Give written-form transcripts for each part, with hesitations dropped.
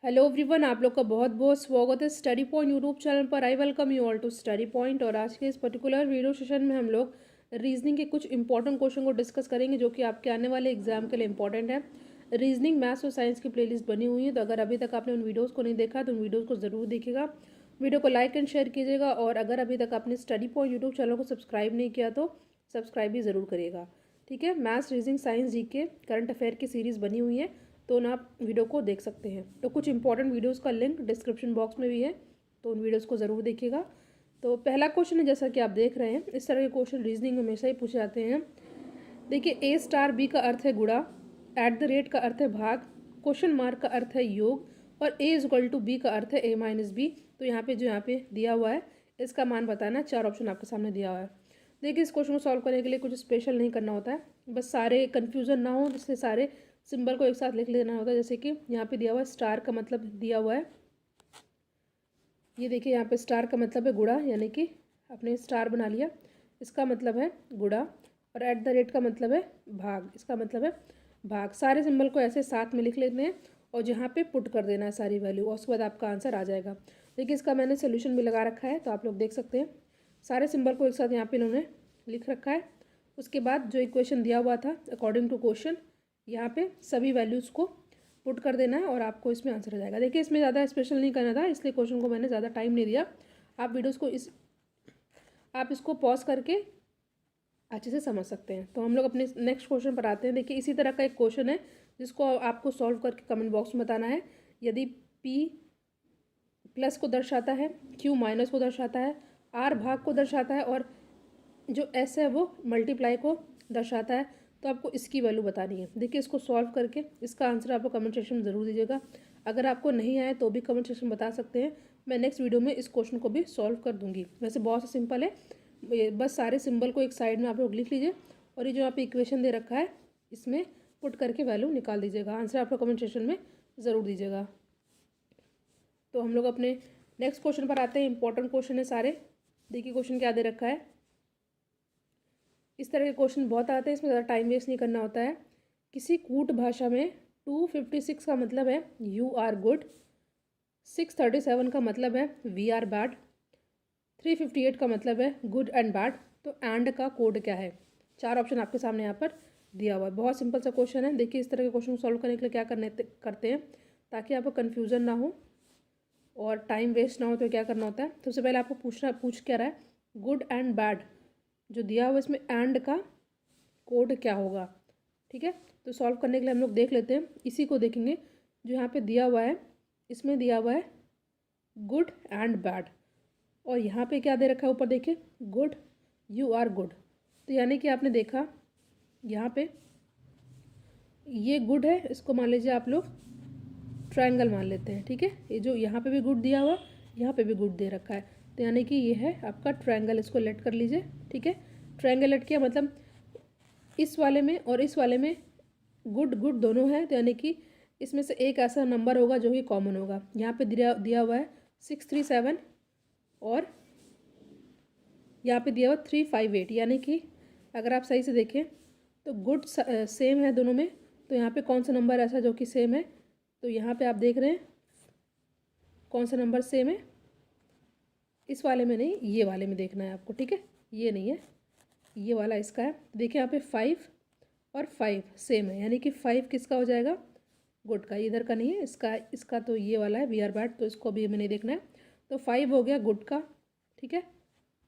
Hello everyone, आप लोग का बहुत बहुत स्वागत है स्टडी पॉइंट यूट्यूब चैनल पर। I welcome you all to study point. और आज के इस पर्टिकुलर वीडियो सेशन में हम लोग रीजनिंग के कुछ इंपॉर्टेंट क्वेश्चन को डिस्कस करेंगे जो कि आपके आने वाले एग्जाम के लिए इंपॉर्टेंट है। रीजनिंग, मैथ्स और साइंस की प्लेलिस्ट बनी हुई है, तो अगर अभी तक आपने उन वीडियोज़ को नहीं देखा तो उन वीडियोज़ को ज़रूर देखिएगा। वीडियो को लाइक एंड शेयर कीजिएगा, और अगर अभी तक आपने स्टडी पॉइंट यूट्यूब चैनल को सब्सक्राइब नहीं किया तो सब्सक्राइब भी ज़रूर करिएगा। ठीक है, maths, reasoning, science, GK, current affair की सीरीज़ बनी हुई है, तो उन आप वीडियो को देख सकते हैं। तो कुछ इंपॉर्टेंट वीडियोस का लिंक डिस्क्रिप्शन बॉक्स में भी है, तो उन वीडियोस को ज़रूर देखिएगा। तो पहला क्वेश्चन है, जैसा कि आप देख रहे हैं, इस तरह के क्वेश्चन रीजनिंग में हमेशा ही पूछे जाते हैं। देखिए, ए स्टार बी का अर्थ है गुणा, एट द रेट का अर्थ है भाग, क्वेश्चन मार्क का अर्थ है योग, और ए इज इक्वल टू बी का अर्थ है ए माइनस बी। तो यहाँ पे दिया हुआ है, इसका मान बताना है। चार ऑप्शन आपके सामने दिया हुआ है। देखिए, इस क्वेश्चन को सॉल्व करने के लिए कुछ स्पेशल नहीं करना होता है, बस सारे कन्फ्यूजन ना हो जिससे सारे सिंबल को एक साथ लिख लेना होता है। जैसे कि यहाँ पे दिया हुआ है स्टार का मतलब दिया हुआ है, ये देखिए यहाँ पे स्टार का मतलब है गुणा, यानी कि आपने स्टार बना लिया, इसका मतलब है गुणा। और एट द रेट का मतलब है भाग, इसका मतलब है भाग। सारे सिंबल को ऐसे साथ में लिख लेते हैं और जहाँ पे पुट कर देना है सारी वैल्यू, और उसके बाद आपका आंसर आ जाएगा। देखिए, इसका मैंने सोल्यूशन भी लगा रखा है, तो आप लोग देख सकते हैं सारे सिंबल को एक साथ यहाँ पे इन्होंने लिख रखा है। उसके बाद जो इक्वेशन दिया हुआ था अकॉर्डिंग टू क्वेश्चन, यहाँ पे सभी वैल्यूज़ को पुट कर देना है और आपको इसमें आंसर आ जाएगा। देखिए, इसमें ज़्यादा स्पेशल नहीं करना था, इसलिए क्वेश्चन को मैंने ज़्यादा टाइम नहीं दिया। आप वीडियोस को आप इसको पॉज करके अच्छे से समझ सकते हैं। तो हम लोग अपने नेक्स्ट क्वेश्चन पर आते हैं। देखिए, इसी तरह का एक क्वेश्चन है जिसको आपको सॉल्व करके कमेंट बॉक्स में बताना है। यदि पी प्लस को दर्शाता है, क्यू माइनस को दर्शाता है, आर भाग को दर्शाता है, और जो एस है वो मल्टीप्लाई को दर्शाता है, तो आपको इसकी वैल्यू बतानी है। देखिए, इसको सॉल्व करके इसका आंसर आपको कमेंट सेक्शन में ज़रूर दीजिएगा। अगर आपको नहीं आए तो भी कमेंट सेक्शन में बता सकते हैं, मैं नेक्स्ट वीडियो में इस क्वेश्चन को भी सॉल्व कर दूंगी। वैसे बहुत सा सिंपल है, बस सारे सिंबल को एक साइड में आप लोग लिख लीजिए, और ये जो आप इक्वेशन दे रखा है इसमें पुट करके वैल्यू निकाल दीजिएगा। आंसर आप लोग कमेंट सेक्शन में ज़रूर दीजिएगा। तो हम लोग अपने नेक्स्ट क्वेश्चन पर आते हैं। इंपॉर्टेंट क्वेश्चन है सारे। देखिए, क्वेश्चन क्या दे रखा है। इस तरह के क्वेश्चन बहुत आते हैं, इसमें ज़्यादा टाइम वेस्ट नहीं करना होता है। किसी कूट भाषा में 256 का मतलब है यू आर गुड, 637 का मतलब है वी आर बैड, 358 का मतलब है गुड एंड बैड। तो एंड का कोड क्या है? चार ऑप्शन आपके सामने यहाँ पर दिया हुआ है। बहुत सिंपल सा क्वेश्चन है। देखिए, इस तरह के क्वेश्चन को सॉल्व करने के लिए क्या करते हैं, ताकि आपको कन्फ्यूज़न ना हो और टाइम वेस्ट ना हो, तो क्या करना होता है, सबसे पहले आपको पूछ क्या रहा है, गुड एंड बैड जो दिया हुआ है इसमें एंड का कोड क्या होगा। ठीक है, तो सॉल्व करने के लिए हम लोग देख लेते हैं, इसी को देखेंगे जो यहाँ पे दिया हुआ है। इसमें दिया हुआ है गुड एंड बैड, और यहाँ पे क्या दे रखा है ऊपर, देखिए गुड, यू आर गुड। तो यानी कि आपने देखा यहाँ पे ये गुड है, इसको मान लीजिए आप लोग ट्रायंगल मान लेते हैं। ठीक है, ये जो यहाँ पे भी गुड दिया हुआ, यहाँ पे भी गुड दे रखा है, तो यानी कि ये है आपका ट्रायंगल। इसको लेट कर लीजिए। ठीक है, ट्रायंगल लेट किया मतलब इस वाले में और इस वाले में गुड गुड दोनों है, तो यानी कि इसमें से एक ऐसा नंबर होगा जो कि कॉमन होगा। यहाँ पे दिया हुआ है 637, और यहाँ पे दिया हुआ 358, यानी कि अगर आप सही से देखें तो गुड सेम है दोनों में, तो यहाँ पे कौन सा नंबर ऐसा जो कि सेम है, तो यहाँ पे आप देख रहे हैं कौन सा नंबर सेम है। इस वाले में नहीं, ये वाले में देखना है आपको। ठीक है, ये नहीं है, ये वाला इसका है। देखिए, यहाँ पे 5 और 5 सेम है, यानी कि 5 किसका हो जाएगा, गुड का। इधर का नहीं है, इसका इसका तो ये वाला है वी आर बैड, तो इसको अभी हमें नहीं देखना है। तो 5 हो गया गुड का। ठीक है,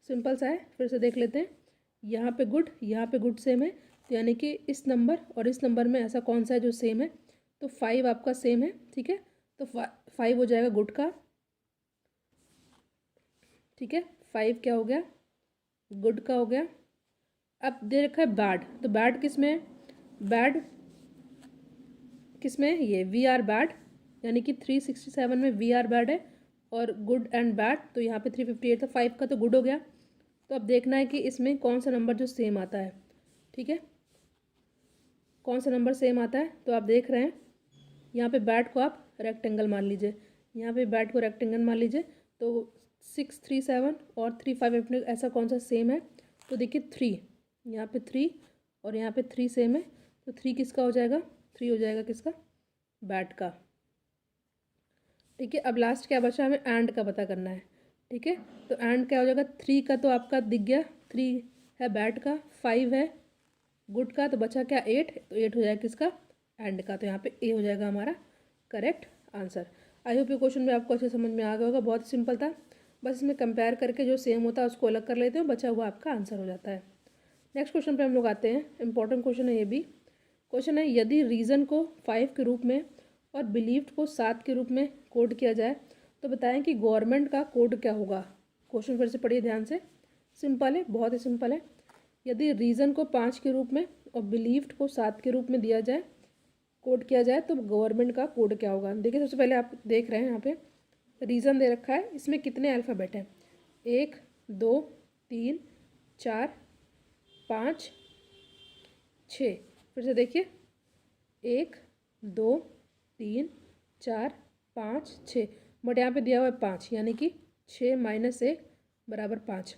सिंपल सा है। फिर से देख लेते हैं, यहाँ पे गुड, यहाँ पे गुड सेम है, तो यानी कि इस नंबर और इस नंबर में ऐसा कौन सा है जो सेम है, तो 5 आपका सेम है। ठीक है, तो 5 हो जाएगा गुड का। ठीक है, 5 क्या हो गया, गुड का हो गया। अब दे रखा है बैड, तो बैड किस में है, बैड किस में है, ये वी आर बैड, यानी कि 367 में वी आर बैड है, और गुड एंड बैड, तो यहाँ पे 358 था, 5 का तो गुड हो गया। तो अब देखना है कि इसमें कौन सा नंबर जो सेम आता है। ठीक है, कौन सा नंबर सेम आता है, तो आप देख रहे हैं यहाँ पे बैड को आप रेक्टेंगल मान लीजिए, यहाँ पे बैड को रेक्टेंगल मान लीजिए। तो 637 और 358 में ऐसा कौन सा सेम है, तो देखिए 3, यहाँ पे 3 और यहाँ पे 3 सेम है, तो 3 किसका हो जाएगा, 3 हो जाएगा किसका, बैड का। ठीक है, अब लास्ट क्या बचा, हमें एंड का पता करना है। ठीक है, तो एंड क्या हो जाएगा, 3 का तो आपका दिख गया, 3 है बैड का, 5 है गुड का, तो बचा क्या 8, तो 8 हो जाएगा किसका, एंड का। तो यहाँ पे ए हो जाएगा हमारा करेक्ट आंसर। आई होप ये क्वेश्चन भी आपको अच्छे समझ में आ गया होगा, बहुत सिंपल था। बस इसमें कंपेयर करके जो सेम होता है उसको अलग कर लेते हो, बचा हुआ आपका आंसर हो जाता है। नेक्स्ट क्वेश्चन पे हम लोग आते हैं, इंपॉर्टेंट क्वेश्चन है ये भी। क्वेश्चन है, यदि रीज़न को 5 के रूप में और बिलीव्ड को 7 के रूप में कोड किया जाए तो बताएं कि गवर्नमेंट का कोड क्या होगा। क्वेश्चन फिर से पढ़िए ध्यान से, सिंपल है, बहुत ही सिंपल है। यदि रीज़न को 5 के रूप में और बिलीव्ड को 7 के रूप में दिया जाए, कोड किया जाए, तो गवर्नमेंट का कोड क्या होगा। देखिए सबसे पहले आप देख रहे हैं यहाँ पे रीज़न दे रखा है, इसमें कितने अल्फ़ाबेट हैं, 1 2 3 4 5 6। फिर से देखिए 1 2 3 4 5 6, बट यहाँ पे दिया हुआ है 5, यानी कि 6 माइनस 1 बराबर 5।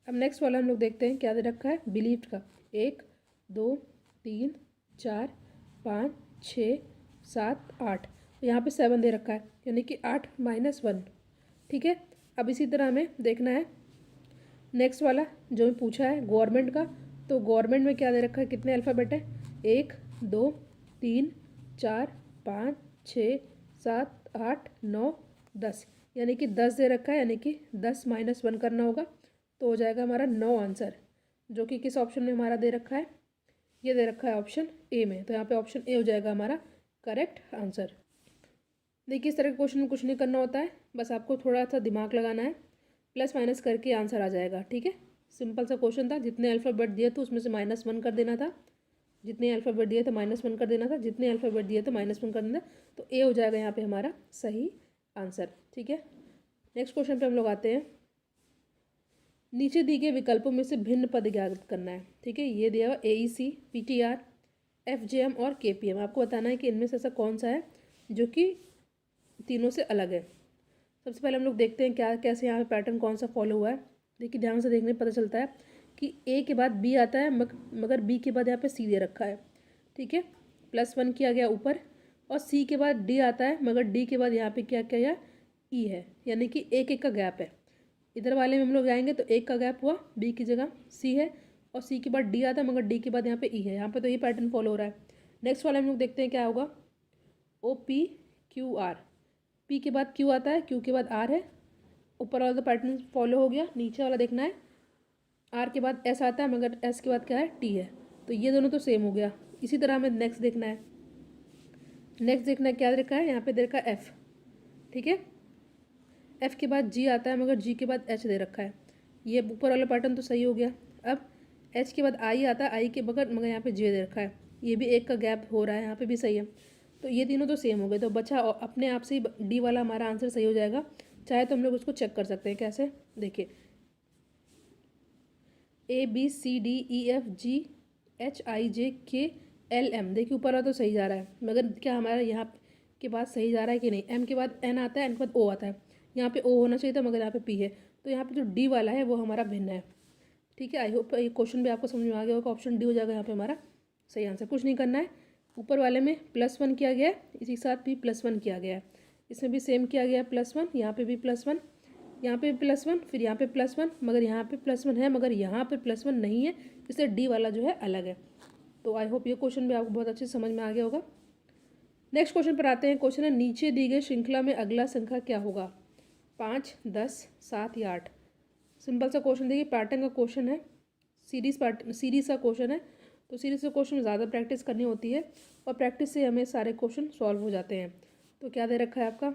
अब नेक्स्ट वाला हम लोग देखते हैं क्या दे रखा है, बिलीव्ड का 1 2 3 4 5 6 7 8, तो यहाँ पे 7 दे रखा है, यानी कि 8 माइनस 1। ठीक है, अब इसी तरह हमें देखना है नेक्स्ट वाला जो पूछा है गवर्नमेंट का, तो गवर्नमेंट में क्या दे रखा है, कितने अल्फ़ाबेट है, 1 2 3 4 5 6 7 8 9 10, यानी कि 10 दे रखा है, यानी कि 10 माइनस 1 करना होगा, तो हो जाएगा हमारा 9 आंसर, जो कि किस ऑप्शन में हमारा दे रखा है, ये दे रखा है ऑप्शन ए में। तो यहाँ पे ऑप्शन ए हो जाएगा हमारा करेक्ट आंसर। देखिए इस तरह के क्वेश्चन में कुछ नहीं करना होता है, बस आपको थोड़ा सा दिमाग लगाना है, प्लस माइनस करके आंसर आ जाएगा। ठीक है, सिंपल सा क्वेश्चन था, जितने अल्फ़ाबेट दिए थे उसमें से -1 कर देना था, जितने अल्फ़ाबेट दिए थे -1 कर देना था, जितने अल्फ़ाबेट दिए थे -1 कर देना, तो ए हो जाएगा यहाँ पे हमारा सही आंसर। ठीक है, नेक्स्ट क्वेश्चन पे हम लोग आते हैं, नीचे दिए गए विकल्पों में से भिन्न पद ज्ञात करना है। ठीक है, ये दिया हुआ AEC, PTR, FJM और KPM, आपको बताना है कि इनमें से ऐसा कौन सा है जो कि तीनों से अलग है। सबसे पहले हम लोग देखते हैं क्या कैसे यहाँ पे पैटर्न कौन सा फॉलो हुआ है। देखिए ध्यान से देखने पता चलता है कि ए के बाद बी आता है, मगर बी के बाद यहाँ पे सी दे रखा है। ठीक है, +1 किया गया ऊपर, और सी के बाद डी आता है, मगर डी के बाद यहाँ पे क्या किया गया, ई है, यानी कि एक एक का गैप है। इधर वाले में हम लोग जाएंगे तो एक का गैप हुआ, बी की जगह सी है, और सी के बाद डी आता है, मगर डी के बाद यहाँ पे ई है। यहाँ पे तो ये पैटर्न फॉलो हो रहा है। नेक्स्ट वाला हम लोग देखते हैं क्या होगा, OPQR, पी के बाद क्यू आता है, क्यू के बाद आर है, ऊपर वाला तो पैटर्न फॉलो हो गया। नीचे वाला देखना है, आर के बाद एस आता है, मगर एस के बाद क्या है, टी है, तो ये दोनों तो सेम हो गया। इसी तरह हमें नेक्स्ट देखना है, नेक्स्ट देखना है क्या देखा है, यहाँ पे दे रखा है एफ। ठीक है, एफ के बाद जी आता है, मगर जी के बाद एच दे रखा है, ये ऊपर वाला पैटर्न तो सही हो गया। अब एच के बाद आई आता है, आई के मगर यहाँ पे जे दे रखा है, ये भी एक का गैप हो रहा है, यहाँ पे भी सही है, तो ये तीनों तो सेम हो गए। तो बचा अपने आप से ही डी वाला हमारा आंसर सही हो जाएगा। चाहे तो हम लोग उसको चेक कर सकते हैं, कैसे, देखिए ABCDEFGHIJKLM, देखिए ऊपर वाला तो सही जा रहा है, मगर क्या हमारा यहाँ के बाद सही जा रहा है कि नहीं। एम के बाद एन आता है, एन के बाद ओ आता है, यहाँ पे ओ होना चाहिए था, मगर यहाँ पे पी है, तो यहाँ पे जो डी वाला है वो हमारा भिन्न है। ठीक है, आई होप ये क्वेश्चन भी आपको समझ में आ गया होगा। ऑप्शन डी हो जाएगा यहाँ पे हमारा सही आंसर। कुछ नहीं करना है, ऊपर वाले में +1 किया गया है, इसी के साथ भी +1 किया गया है, इसमें भी सेम किया गया है +1, यहाँ पे भी +1, यहाँ पे भी +1, फिर यहाँ पे +1, मगर यहाँ पे +1 है, मगर यहाँ पे +1 नहीं है, इसलिए डी वाला जो है अलग है। तो आई होप ये क्वेश्चन भी आपको बहुत अच्छे से समझ में आ गया होगा। नेक्स्ट क्वेश्चन पर आते हैं। क्वेश्चन है, नीचे दी गई श्रृंखला में अगला संख्या क्या होगा, 5 10 7 या 8। सिंपल सा क्वेश्चन, देखिए पैटर्न का क्वेश्चन है, सीरीज का क्वेश्चन है, तो सीरीज का क्वेश्चन में ज़्यादा प्रैक्टिस करनी होती है, और प्रैक्टिस से हमें सारे क्वेश्चन सॉल्व हो जाते हैं। तो क्या दे रखा है आपका,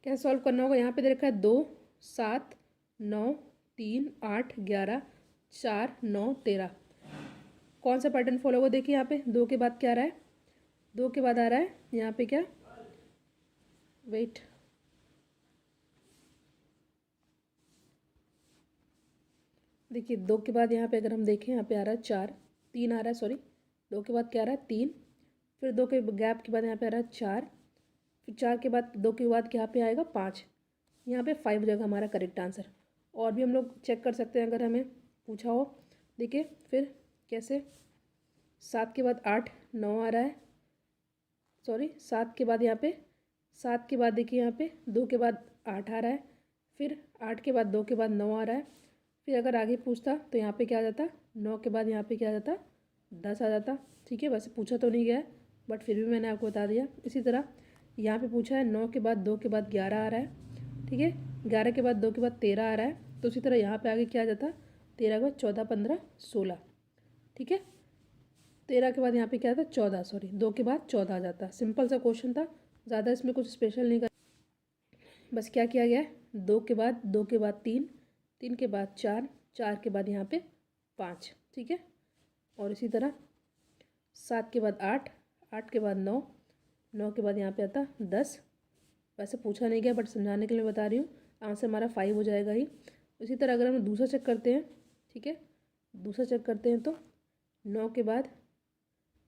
क्या सॉल्व करना होगा, यहाँ पे दे रखा है 2 7 9 3 8 11 4 9 13। कौन सा पैटर्न फॉलो होगा, देखिए यहाँ पे 2 के बाद क्या आ रहा है, 2 के बाद आ रहा है यहाँ पे क्या, वेट, देखिए 2 के बाद यहाँ पे अगर हम देखें, यहाँ पे आ रहा है 4, 3 आ रहा है, सॉरी 2 के बाद क्या आ रहा है 3, फिर 2 के गैप के बाद यहाँ पे आ रहा है 4, फिर 4 के बाद 2 के बाद यहाँ पे आएगा 5, यहाँ पे 5 हो जाएगा हमारा करेक्ट आंसर। और भी हम लोग चेक कर सकते हैं अगर हमें पूछा हो। देखिए फिर कैसे, 7 के बाद 8 9 आ रहा है, सॉरी 7 के बाद यहाँ पे 7 के बाद देखिए यहाँ पे 2 के बाद 8 आ रहा है, फिर 8 के बाद 2 के बाद 9 आ रहा है, फिर अगर आगे पूछता तो यहाँ पे क्या आ जाता, 9 के बाद यहाँ पे क्या आ जाता, 10 आ जाता। ठीक है, वैसे पूछा तो नहीं गया है बट फिर भी मैंने आपको बता दिया। इसी तरह यहाँ पे पूछा है 9 के बाद 2 के बाद 11 आ रहा है। ठीक है, 11 के बाद 2 के बाद 13 आ रहा है, तो उसी तरह यहाँ पे आगे क्या आ जाता, 13 के बाद 14, 15, 16। ठीक है, 13 के बाद यहाँ पे क्या आता, 14, सॉरी 2 के बाद 14 आ जाता। सिंपल सा क्वेश्चन था, ज़्यादा इसमें कुछ स्पेशल नहीं कर, बस क्या किया गया है, 2 के बाद 2 के बाद 3, 3 के बाद 4, 4 के बाद यहाँ पे 5। ठीक है, और इसी तरह 7 के बाद 8, 8 के बाद 9, 9 के बाद यहाँ पे आता 10। वैसे पूछा नहीं गया बट समझाने के लिए बता रही हूँ, आंसर हमारा 5 हो जाएगा ही। इसी तरह अगर हम दूसरा चेक करते हैं, ठीक है, दूसरा चेक करते हैं तो 9 के बाद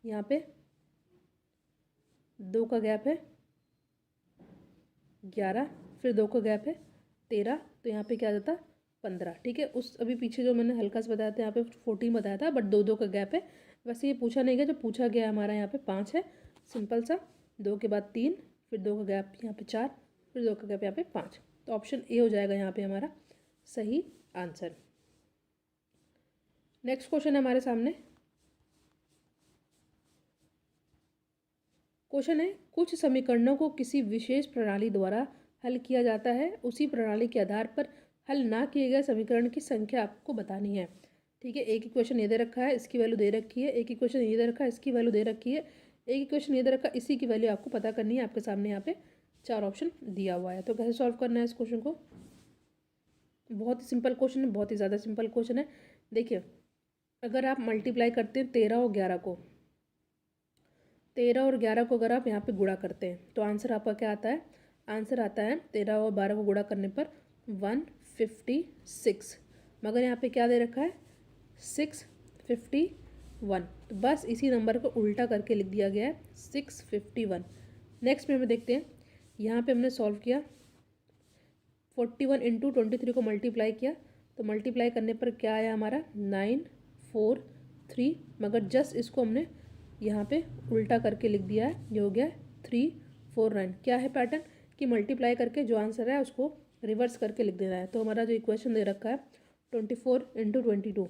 यहाँ पे 2 का गैप है 11, फिर 2 का गैप है 13, तो यहाँ पे क्या आ जाता, 15। ठीक है, उस अभी पीछे जो मैंने हल्का सा बताया था यहाँ पे 14 बताया था, बट 2 का गैप है। वैसे ये पूछा नहीं गया, जो पूछा गया हमारा यहाँ पे 5 है। सिंपल सा, 2 के बाद 3, फिर 2 का गैप यहाँ पे 4, फिर 2 का गैप यहाँ पे 5, तो ऑप्शन ए हो जाएगा यहाँ पे हमारा सही आंसर। नेक्स्ट क्वेश्चन है हमारे सामने। क्वेश्चन है, कुछ समीकरणों को किसी विशेष प्रणाली द्वारा हल किया जाता है, उसी प्रणाली के आधार पर हल ना किए गए समीकरण की संख्या आपको बतानी है। ठीक है, एक ही क्वेश्चन ये दे रखा है, इसकी वैल्यू दे रखी है, एक ही क्वेश्चन ये दे रखा है, इसकी वैल्यू दे रखी है, एक ही क्वेश्चन ये दे रखा है, इसी की वैल्यू आपको पता करनी है। आपके सामने यहाँ पे 4 ऑप्शन दिया हुआ है, तो कैसे सॉल्व करना है इस क्वेश्चन को। बहुत ही सिंपल क्वेश्चन है, बहुत ही ज़्यादा सिंपल क्वेश्चन है। देखिए, अगर आप मल्टीप्लाई करते हैं 13 और 11 को, 13 और 11 को अगर आप यहाँ पे गुणा करते हैं तो आंसर आपका क्या आता है, आंसर आता है 13 और 12 को गुणा करने पर 156। मगर यहाँ पे क्या दे रखा है, 651, तो बस इसी नंबर को उल्टा करके लिख दिया गया है 651। नेक्स्ट में हमें देखते हैं, यहाँ पे हमने सॉल्व किया 41 इंटू 23 को मल्टीप्लाई किया, तो मल्टीप्लाई करने पर क्या आया हमारा 943, मगर जस्ट इसको हमने यहाँ पे उल्टा करके लिख दिया है, ये हो गया 349। क्या है पैटर्न कि मल्टीप्लाई करके जो आंसर है उसको रिवर्स करके लिख देना है। तो हमारा जो इक्वेशन दे रखा है 24 इंटू 22,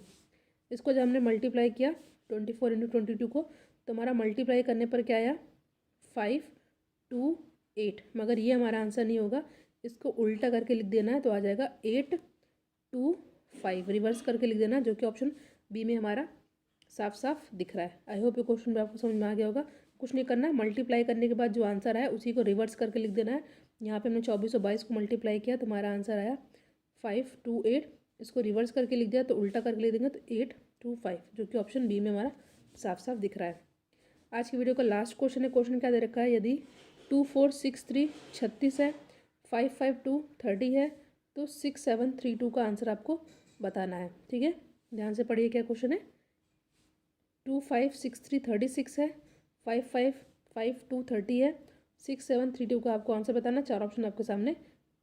इसको जब हमने मल्टीप्लाई किया 24 इंटू 22 को, तो हमारा मल्टीप्लाई करने पर क्या आया 528, मगर ये हमारा आंसर नहीं होगा, इसको उल्टा करके लिख देना है, तो आ जाएगा 825, रिवर्स करके लिख देना, जो कि ऑप्शन बी में हमारा साफ साफ दिख रहा है। आई होप ये क्वेश्चन भी आपको समझ में आ गया होगा। कुछ नहीं करना है, मल्टीप्लाई करने के बाद जो आंसर आया उसी को रिवर्स करके लिख देना है। यहाँ पे हमने 24 और 22 को मल्टीप्लाई किया तो हमारा आंसर आया 528, इसको रिवर्स करके लिख दिया तो उल्टा करके लिख देंगे तो 825, जो कि ऑप्शन बी में हमारा साफ साफ दिख रहा है। आज की वीडियो का लास्ट क्वेश्चन है, क्वेश्चन क्या दे रखा है, यदि 2463 36 है, 552 30 है, तो 6732 का आंसर आपको बताना है। ठीक है, ध्यान से पढ़िए क्या क्वेश्चन है। 2563 36 है, 5552 30 है, 6732 का आपको आंसर बताना। 4 ऑप्शन आपके सामने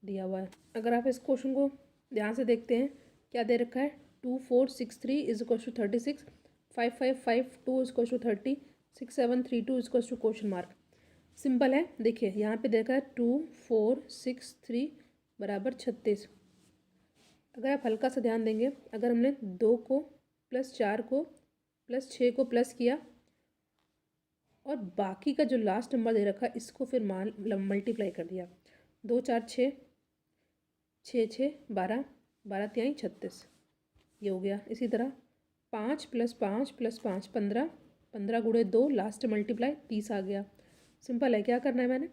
दिया हुआ है। अगर आप इस क्वेश्चन को ध्यान से देखते हैं, क्या दे रखा है, 2463 is equal to 36, 5552 is equal to 30, 6732 is equal to question mark. Simple है, देखिए यहाँ पे देखा है 2463 बराबर 36। अगर आप हल्का सा ध्यान देंगे, अगर हमने 2 को प्लस 4 को प्लस 6 को प्लस किया और बाकी का जो लास्ट नंबर दे रखा है इसको फिर मल्टीप्लाई कर दिया, 2 4 6, 6 6 12, 12 तिहाई 36, ये हो गया। इसी तरह 5 प्लस 5 प्लस 5 15, 15 गुणे 2 लास्ट मल्टीप्लाई 30 आ गया। सिंपल है, क्या करना है, मैंने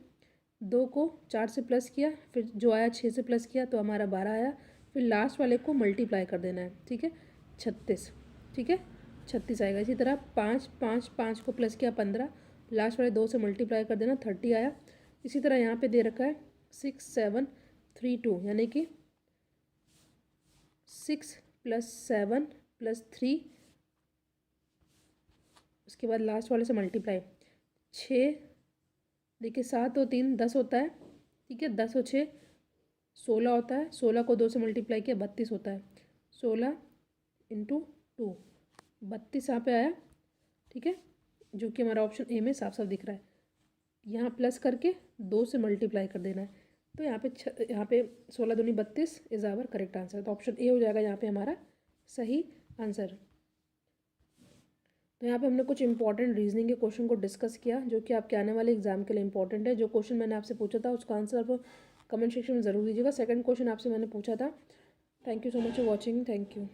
2 को 4 से प्लस किया, फिर जो आया 6 से प्लस किया तो हमारा 12 आया, फिर लास्ट वाले को मल्टीप्लाई कर देना है। ठीक है, 36, ठीक है 36 आएगा। इसी तरह 5 5 5 को प्लस किया 15, लास्ट वाले 2 से मल्टीप्लाई कर देना 30 आया। इसी तरह यहाँ पे दे रखा है 6732, यानी कि 6 प्लस 7 प्लस 3, उसके बाद लास्ट वाले से मल्टीप्लाई 6, देखिए 7 और 3 10 होता है। ठीक है, 10 और 6 16 होता है, 16 को 2 से मल्टीप्लाई किया 32 होता है, 16 इंटू 2, 32 यहाँ पे आया। ठीक है, जो कि हमारा ऑप्शन ए में साफ साफ दिख रहा है। यहाँ प्लस करके 2 से मल्टीप्लाई कर देना है। तो यहाँ पे 16 दूनी 32 इज आवर करेक्ट आंसर। तो ऑप्शन ए हो जाएगा यहाँ पे हमारा सही आंसर। तो यहाँ पे हमने कुछ इंपॉर्टेंट रीजनिंग के क्वेश्चन को डिस्कस किया जो कि आपके आने वाले एग्जाम के लिए इंपॉर्टेंट है। जो क्वेश्चन मैंने आपसे पूछा था उसका आंसर आप कमेंट सेक्शन में ज़रूर दीजिएगा। सेकंड क्वेश्चन आपसे मैंने पूछा था। Thank you so much for watching. Thank you.